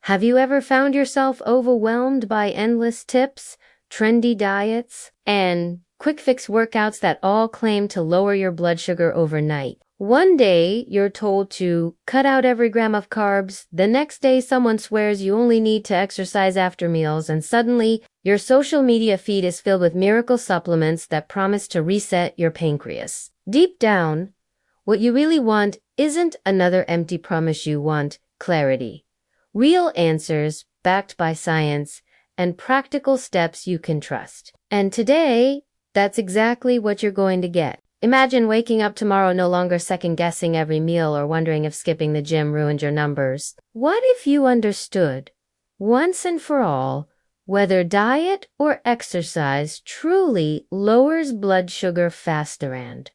Have you ever found yourself overwhelmed by endless tips, trendy diets, and quick fix workouts that all claim to lower your blood sugar overnight? One day, you're told to cut out every gram of carbs. The next day, someone swears you only need to exercise after meals, and suddenly, your social media feed is filled with miracle supplements that promise to reset your pancreas. Deep down, what you really want isn't another empty promise. You want clarity. Real answers backed by science and practical steps you can trust. And today, that's exactly what you're going to get. Imagine waking up tomorrow no longer second-guessing every meal or wondering if skipping the gym ruined your numbers. What if you understood, once and for all, whether diet or exercise truly lowers blood sugar faster and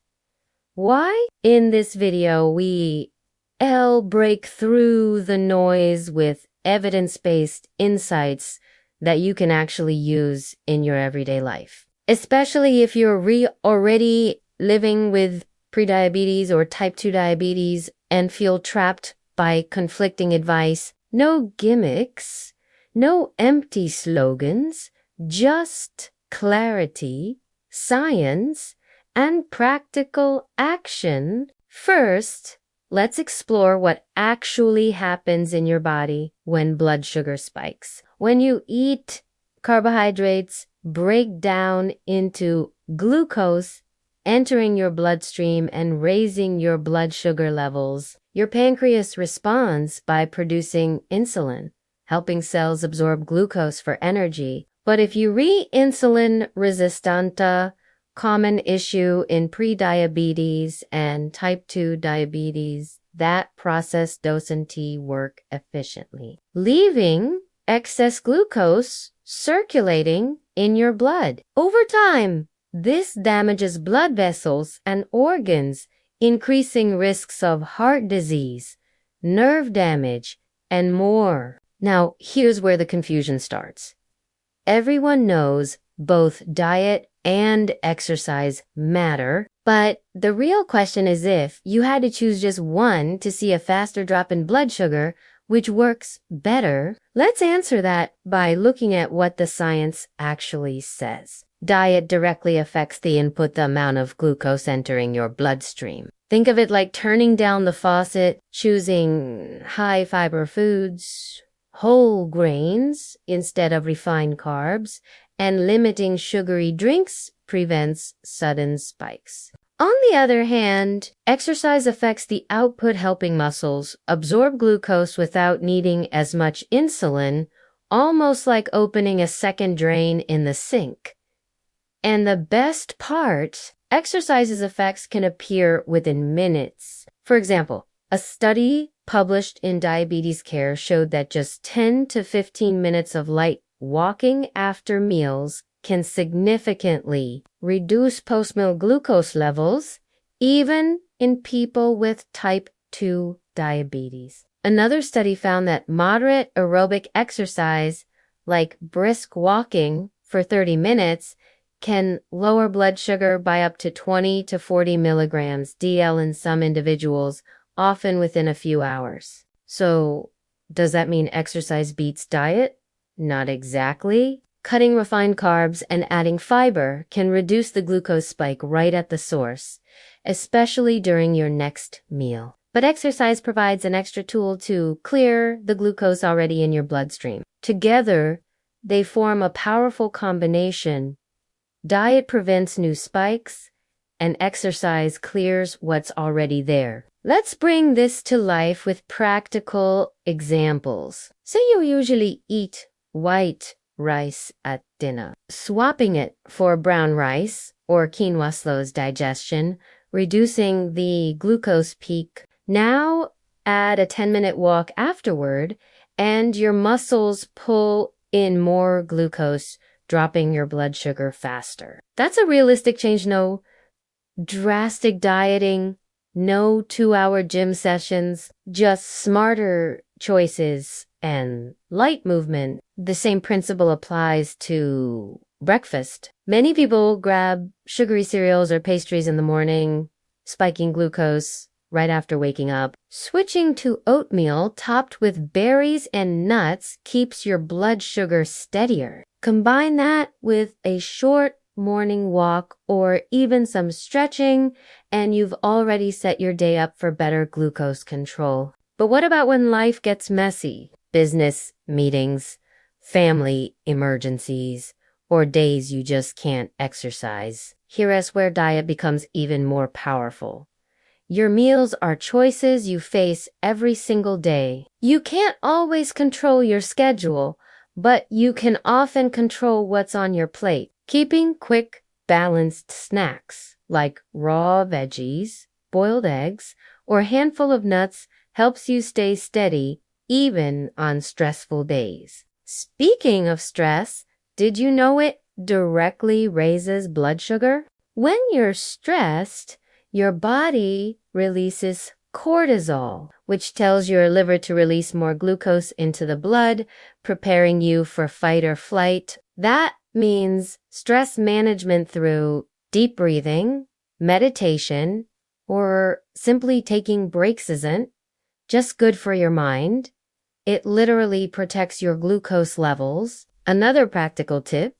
why? In this video, we'll break through the noise with evidence-based insights that you can actually use in your everyday life. Especially if you're already living with prediabetes or type 2 diabetes and feel trapped by conflicting advice. No gimmicks, no empty slogans, just clarity, science, and practical action. First, let's explore what actually happens in your body when blood sugar spikes. When you eat, carbohydrates break down into glucose, entering your bloodstream and raising your blood sugar levels. Your pancreas responds by producing insulin, helping cells absorb glucose for energy. But if you insulin resistant, common issue in prediabetes and type 2 diabetes, that process doesn't work efficiently, leaving excess glucose circulating in your blood. Over time, this damages blood vessels and organs, increasing risks of heart disease, nerve damage, and more. Now, here's where the confusion starts. Everyone knows both diet and exercise matter, but the real question is if you had to choose just one to see a faster drop in blood sugar, which works better? Let's answer that by looking at what the science actually says. Diet directly affects the amount of glucose entering your bloodstream. Think of it like turning down the faucet, choosing high-fiber foods, whole grains instead of refined carbs, and limiting sugary drinks prevents sudden spikes. On the other hand, exercise affects the output, helping muscles absorb glucose without needing as much insulin, almost like opening a second drain in the sink. And the best part, exercise's effects can appear within minutes. For example, a study published in Diabetes Care showed that just 10 to 15 minutes of light walking after meals can significantly reduce post-meal glucose levels, even in people with type 2 diabetes. Another study found that moderate aerobic exercise, like brisk walking for 30 minutes, can lower blood sugar by up to 20 to 40 milligrams DL in some individuals, often within a few hours. So, does that mean exercise beats diet? Not exactly. Cutting refined carbs and adding fiber can reduce the glucose spike right at the source, especially during your next meal. But exercise provides an extra tool to clear the glucose already in your bloodstream. Together, they form a powerful combination. Diet prevents new spikes, and exercise clears what's already there. Let's bring this to life with practical examples. Say you usually eat white rice at dinner. Swapping it for brown rice or quinoa slows digestion, reducing the glucose peak. Now add a 10-minute walk afterward, and your muscles pull in more glucose, dropping your blood sugar faster. That's a realistic change. No drastic dieting, no 2-hour gym sessions, just smarter choices and light movement. The same principle applies to breakfast. Many people grab sugary cereals or pastries in the morning, spiking glucose right after waking up. Switching to oatmeal topped with berries and nuts keeps your blood sugar steadier. Combine that with a short morning walk or even some stretching, and you've already set your day up for better glucose control. But what about when life gets messy? Business meetings, family emergencies, or days you just can't exercise. Here's where diet becomes even more powerful. Your meals are choices you face every single day. You can't always control your schedule, but you can often control what's on your plate. Keeping quick, balanced snacks like raw veggies, boiled eggs, or a handful of nuts helps you stay steady even on stressful days. Speaking of stress, did you know it directly raises blood sugar? When you're stressed, your body releases cortisol, which tells your liver to release more glucose into the blood, preparing you for fight or flight. That means stress management through deep breathing, meditation, or simply taking breaks isn't just good for your mind. It literally protects your glucose levels. Another practical tip: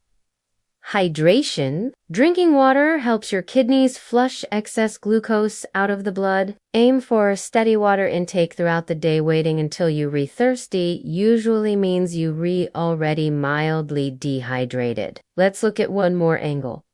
hydration. Drinking water helps your kidneys flush excess glucose out of the blood. Aim for a steady water intake throughout the day. Waiting until you thirsty usually means you already mildly dehydrated. Let's look at one more angle: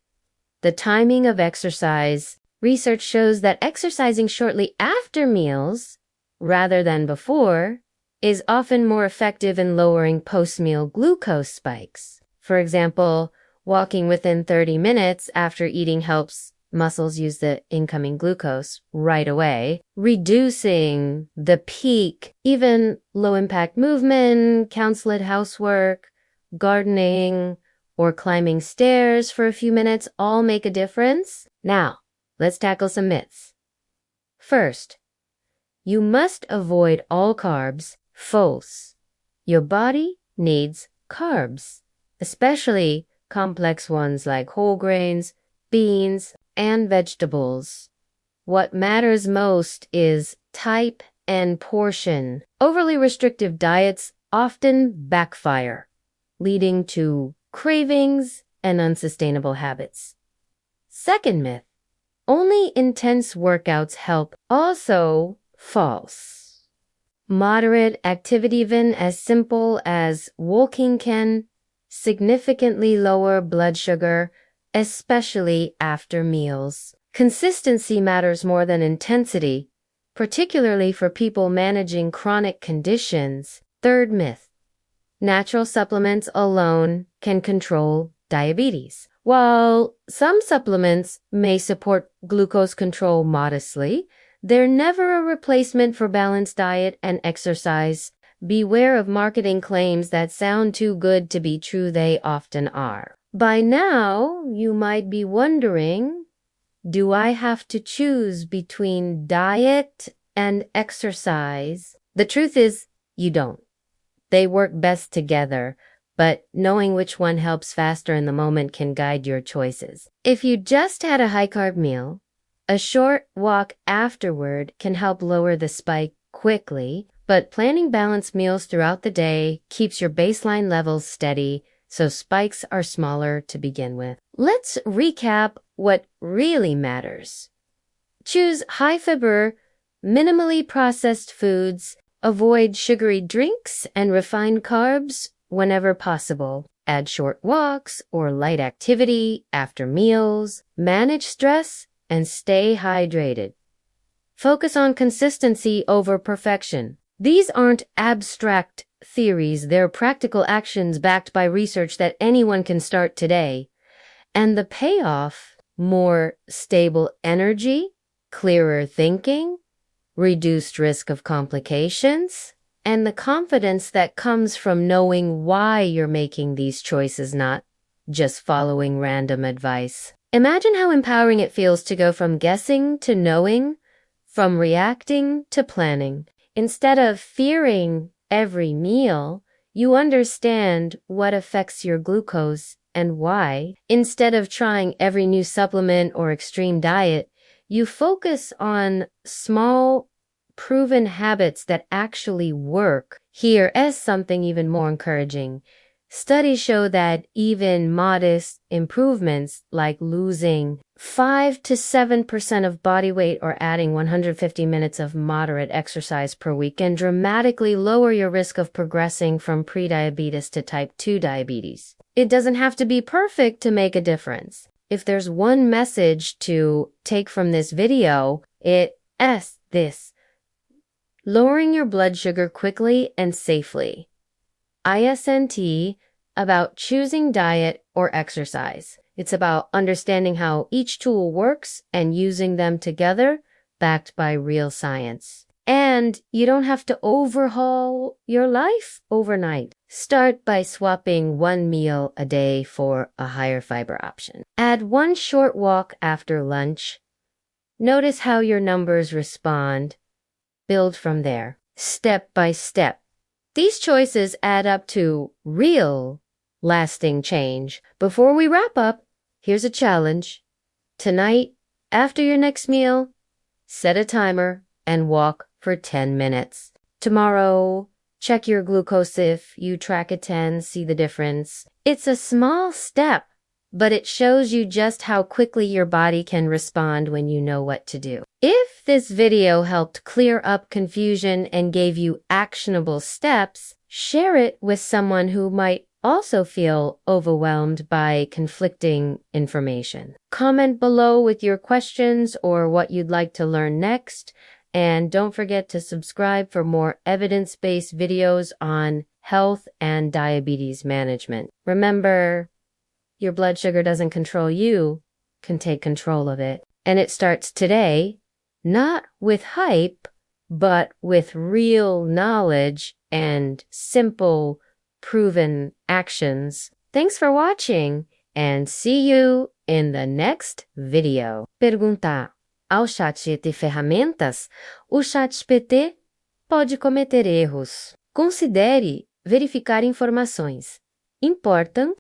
the timing of exercise. Research shows that exercising shortly after meals, rather than before, is often more effective in lowering post-meal glucose spikes. For example, walking within 30 minutes after eating helps muscles use the incoming glucose right away, reducing the peak. Even low-impact movement, counseled housework, gardening, or climbing stairs for a few minutes all make a difference. Now, let's tackle some myths. First, you must avoid all carbs. False. Your body needs carbs, especially complex ones like whole grains, beans, and vegetables. What matters most is type and portion. Overly restrictive diets often backfire, leading to cravings and unsustainable habits. Second myth: only intense workouts help. Also false. Moderate activity, even as simple as walking, can significantly lower blood sugar, especially after meals. Consistency matters more than intensity, particularly for people managing chronic conditions. Third myth: natural supplements alone can control diabetes. While some supplements may support glucose control modestly, they're never a replacement for balanced diet and exercise. Beware of marketing claims that sound too good to be true. They often are. By now, you might be wondering, do I have to choose between diet and exercise? The truth is, you don't. They work best together, but knowing which one helps faster in the moment can guide your choices. If you just had a high-carb meal, a short walk afterward can help lower the spike quickly, but planning balanced meals throughout the day keeps your baseline levels steady, so spikes are smaller to begin with. Let's recap what really matters. Choose high-fiber, minimally processed foods. Avoid sugary drinks and refined carbs whenever possible. Add short walks or light activity after meals. Manage stress and stay hydrated. Focus on consistency over perfection. These aren't abstract theories, they're practical actions backed by research that anyone can start today. And the payoff: more stable energy, clearer thinking, reduced risk of complications, and the confidence that comes from knowing why you're making these choices, not just following random advice. Imagine how empowering it feels to go from guessing to knowing, from reacting to planning. Instead of fearing every meal, you understand what affects your glucose and why. Instead of trying every new supplement or extreme diet, You focus on small, proven habits that actually work. Here is something even more encouraging. Studies show that even modest improvements like losing 5 to 7% of body weight or adding 150 minutes of moderate exercise per week can dramatically lower your risk of progressing from prediabetes to type 2 diabetes. It doesn't have to be perfect to make a difference. If there's one message to take from this video, it is this: lowering your blood sugar quickly and safely. ISNT about choosing diet or exercise. It's about understanding how each tool works and using them together, backed by real science. And you don't have to overhaul your life overnight. Start by swapping one meal a day for a higher fiber option. Add one short walk after lunch. Notice how your numbers respond. Build from there, step by step. These choices add up to real, lasting change. Before we wrap up, here's a challenge. Tonight, after your next meal, set a timer and walk for 10 minutes. Tomorrow, check your glucose. If you track at 10, see the difference. It's a small step, but it shows you just how quickly your body can respond when you know what to do. If this video helped clear up confusion and gave you actionable steps, share it with someone who might also feel overwhelmed by conflicting information. Comment below with your questions or what you'd like to learn next, and don't forget to subscribe for more evidence-based videos on health and diabetes management. Remember, your blood sugar doesn't control you, can take control of it. And it starts today, not with hype, but with real knowledge and simple, proven actions. Thanks for watching, and see you in the next video. Perguntar ao ChatGPT ferramentas, o ChatGPT pode cometer erros. Considere verificar informações. Importam